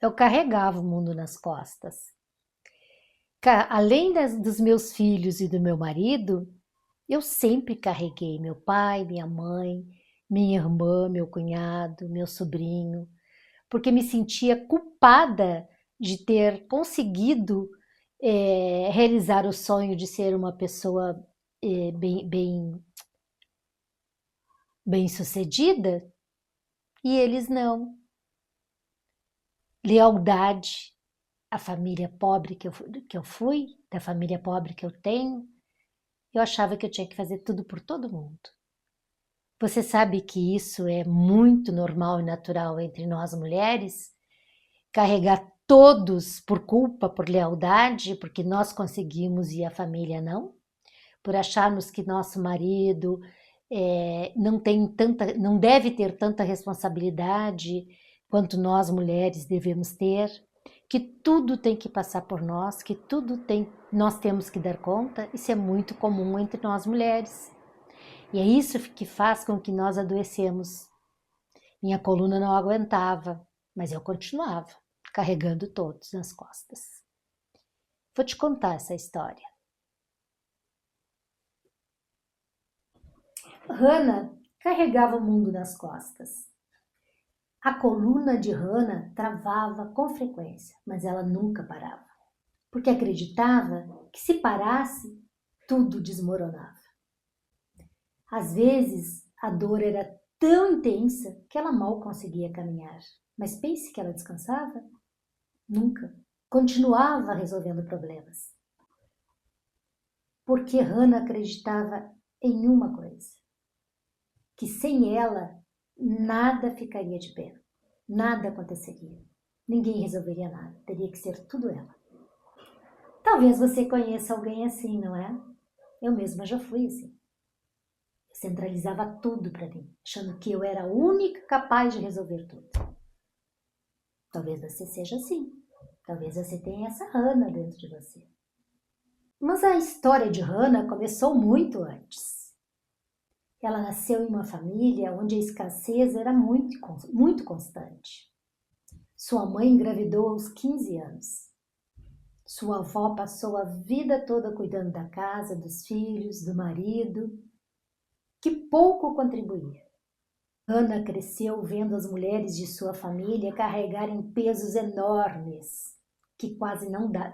eu carregava o mundo nas costas. Além dos meus filhos e do meu marido, eu sempre carreguei meu pai, minha mãe, minha irmã, meu cunhado, meu sobrinho, porque me sentia culpada de ter conseguido realizar o sonho de ser uma pessoa bem sucedida e eles não. Lealdade à família pobre que eu fui, da família pobre que eu tenho, eu achava que eu tinha que fazer tudo por todo mundo. Você sabe que isso é muito normal e natural entre nós mulheres? Carregar todos por culpa, por lealdade, porque nós conseguimos e a família não? Por acharmos que nosso marido não deve ter tanta responsabilidade quanto nós mulheres devemos ter, que tudo tem que passar por nós, que nós temos que dar conta. Isso é muito comum entre nós mulheres. E é isso que faz com que nós adoecemos. Minha coluna não aguentava, mas eu continuava carregando todos nas costas. Vou te contar essa história. Hannah carregava o mundo nas costas. A coluna de Hannah travava com frequência, mas ela nunca parava, porque acreditava que se parasse, tudo desmoronava. Às vezes, a dor era tão intensa que ela mal conseguia caminhar. Mas pense que ela descansava? Nunca. Continuava resolvendo problemas. Porque Hannah acreditava em uma coisa: que sem ela, nada ficaria de pé. Nada aconteceria. Ninguém resolveria nada. Teria que ser tudo ela. Talvez você conheça alguém assim, não é? Eu mesma já fui assim. Centralizava tudo para mim, achando que eu era a única capaz de resolver tudo. Talvez você seja assim. Talvez você tenha essa Hannah dentro de você. Mas a história de Hannah começou muito antes. Ela nasceu em uma família onde a escassez era muito constante. Sua mãe engravidou aos 15 anos. Sua avó passou a vida toda cuidando da casa, dos filhos, do marido, que pouco contribuía. Hannah cresceu vendo as mulheres de sua família carregarem pesos enormes que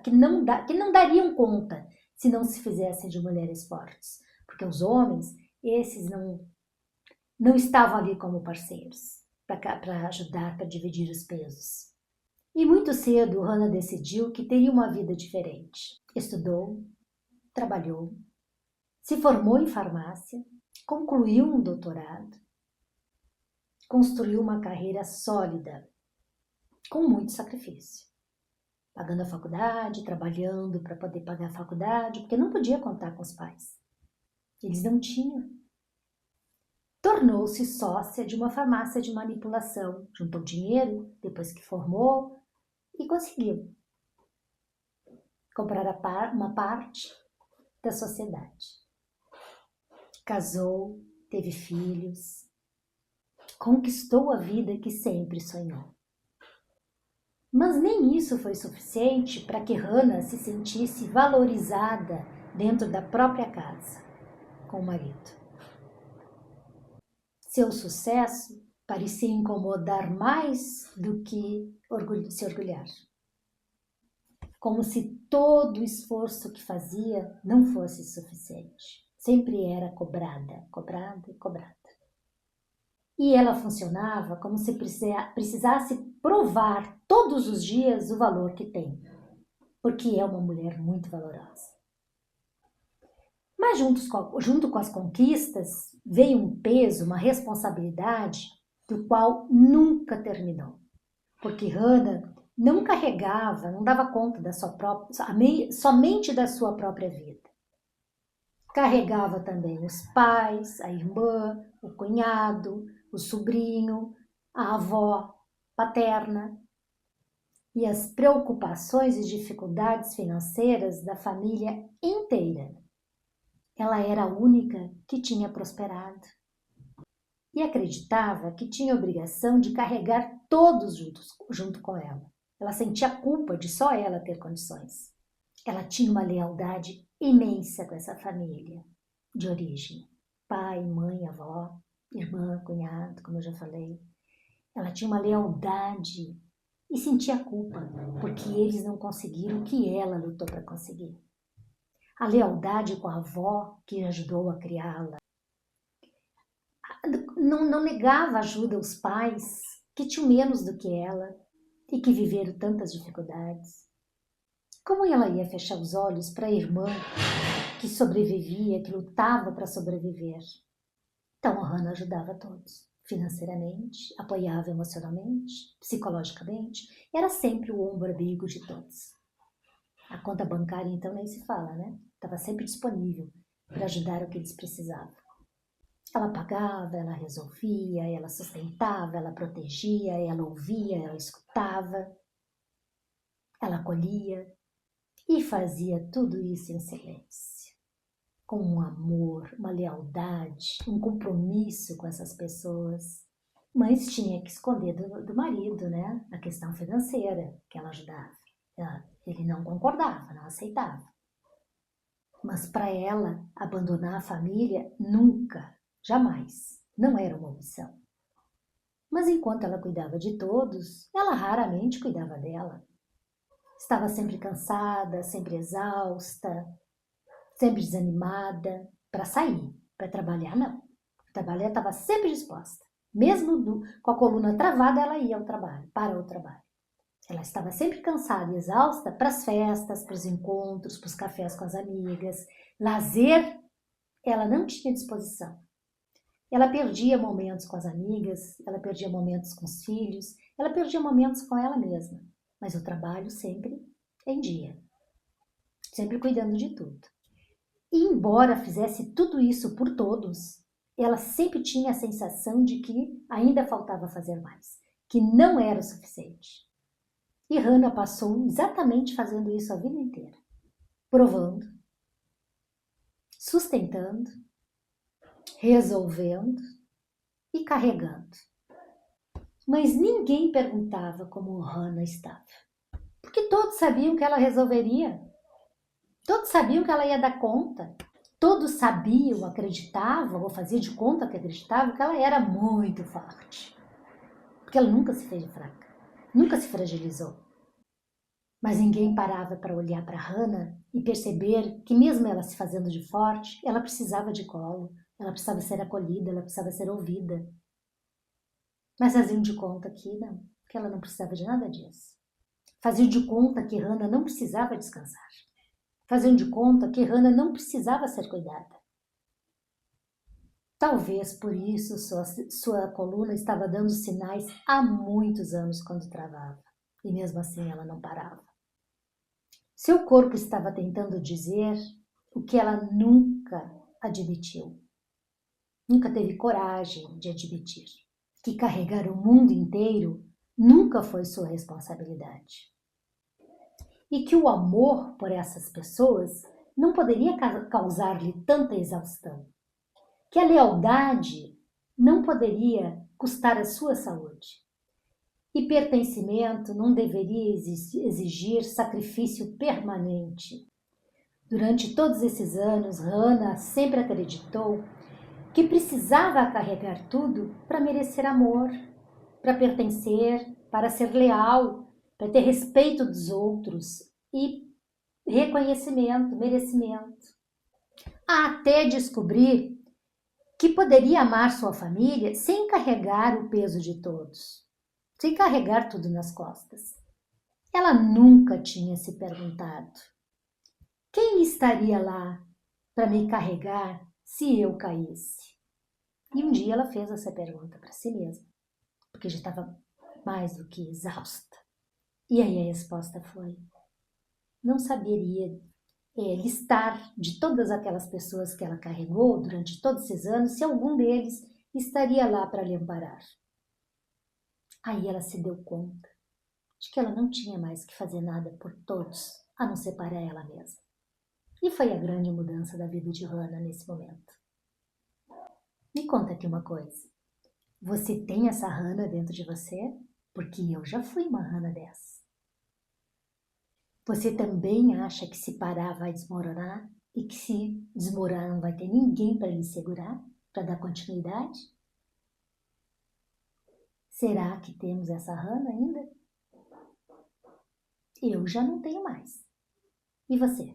que não dariam conta se não se fizessem de mulheres fortes, porque os homens, esses não estavam ali como parceiros para ajudar, para dividir os pesos. E muito cedo Hannah decidiu que teria uma vida diferente. Estudou, trabalhou, se formou em farmácia, concluiu um doutorado, construiu uma carreira sólida, com muito sacrifício. Pagando a faculdade, trabalhando para poder pagar a faculdade, porque não podia contar com os pais. Eles não tinham. Tornou-se sócia de uma farmácia de manipulação, juntou dinheiro depois que formou e conseguiu comprar uma parte da sociedade. Casou, teve filhos, conquistou a vida que sempre sonhou. Mas nem isso foi suficiente para que Hannah se sentisse valorizada dentro da própria casa, com o marido. Seu sucesso parecia incomodar mais do que se orgulhar. Como se todo o esforço que fazia não fosse suficiente. Sempre era cobrada, cobrada e cobrada. E ela funcionava como se precisasse provar todos os dias o valor que tem, porque é uma mulher muito valorosa. Mas junto com as conquistas veio um peso, uma responsabilidade do qual nunca terminou, porque Hannah não carregava, não dava conta somente da sua própria vida. Carregava também os pais, a irmã, o cunhado, o sobrinho, a avó paterna e as preocupações e dificuldades financeiras da família inteira. Ela era a única que tinha prosperado e acreditava que tinha a obrigação de carregar todos junto com ela. Ela sentia culpa de só ela ter condições. Ela tinha uma lealdade imensa com essa família de origem. Pai, mãe, avó, irmã, cunhado, como eu já falei. Ela tinha uma lealdade e sentia culpa porque eles não conseguiram o que ela lutou para conseguir. A lealdade com a avó que ajudou a criá-la. Não negava ajuda aos pais que tinham menos do que ela e que viveram tantas dificuldades. Como ela ia fechar os olhos para a irmã que sobrevivia, que lutava para sobreviver? Então a Hannah ajudava todos, financeiramente, apoiava emocionalmente, psicologicamente, era sempre o ombro amigo de todos. A conta bancária então nem se fala, né? Estava sempre disponível para ajudar o que eles precisavam. Ela pagava, ela resolvia, ela sustentava, ela protegia, ela ouvia, ela escutava, ela acolhia e fazia tudo isso em silêncio, com um amor, uma lealdade, um compromisso com essas pessoas. Mas tinha que esconder do marido, né? A questão financeira que ela ajudava. Ele não concordava, não aceitava. Mas para ela, abandonar a família nunca, jamais, não era uma opção. Mas enquanto ela cuidava de todos, ela raramente cuidava dela. Estava sempre cansada, sempre exausta, sempre desanimada para sair, para trabalhar não. Trabalhar estava sempre disposta. Mesmo com a coluna travada, ela ia ao trabalho, para o trabalho. Ela estava sempre cansada e exausta para as festas, para os encontros, para os cafés com as amigas. Lazer, ela não tinha disposição. Ela perdia momentos com as amigas, ela perdia momentos com os filhos, ela perdia momentos com ela mesma. Mas o trabalho sempre em dia, sempre cuidando de tudo. E embora fizesse tudo isso por todos, ela sempre tinha a sensação de que ainda faltava fazer mais, que não era o suficiente. E Hannah passou exatamente fazendo isso a vida inteira, provando, sustentando, resolvendo e carregando. Mas ninguém perguntava como Hannah estava, porque todos sabiam que ela resolveria, todos sabiam que ela ia dar conta, todos sabiam, acreditavam ou faziam de conta que acreditavam que ela era muito forte, porque ela nunca se fez fraca, nunca se fragilizou. Mas ninguém parava para olhar para Hannah e perceber que mesmo ela se fazendo de forte, ela precisava de colo, ela precisava ser acolhida, ela precisava ser ouvida. Mas faziam de conta que não, que ela não precisava de nada disso. Faziam de conta que Hannah não precisava descansar. Faziam de conta que Hannah não precisava ser cuidada. Talvez por isso sua coluna estava dando sinais há muitos anos quando travava. E mesmo assim ela não parava. Seu corpo estava tentando dizer o que ela nunca admitiu. Nunca teve coragem de admitir. Que carregar o mundo inteiro nunca foi sua responsabilidade. E que o amor por essas pessoas não poderia causar-lhe tanta exaustão. Que a lealdade não poderia custar a sua saúde. E pertencimento não deveria exigir sacrifício permanente. Durante todos esses anos, Hannah sempre acreditou que precisava carregar tudo para merecer amor, para pertencer, para ser leal, para ter respeito dos outros e reconhecimento, merecimento. Até descobrir que poderia amar sua família sem carregar o peso de todos, sem carregar tudo nas costas. Ela nunca tinha se perguntado: quem estaria lá para me carregar se eu caísse? E um dia ela fez essa pergunta para si mesma, porque já estava mais do que exausta. E aí a resposta foi: não saberia listar de todas aquelas pessoas que ela carregou durante todos esses anos se algum deles estaria lá para lhe amparar. Aí ela se deu conta de que ela não tinha mais que fazer nada por todos, a não ser para ela mesma. E foi a grande mudança da vida de Hannah nesse momento. Me conta aqui uma coisa. Você tem essa Hannah dentro de você? Porque eu já fui uma Hannah dessa. Você também acha que se parar vai desmoronar? E que se desmoronar não vai ter ninguém para lhe segurar, para dar continuidade? Será que temos essa Hannah ainda? Eu já não tenho mais. E você?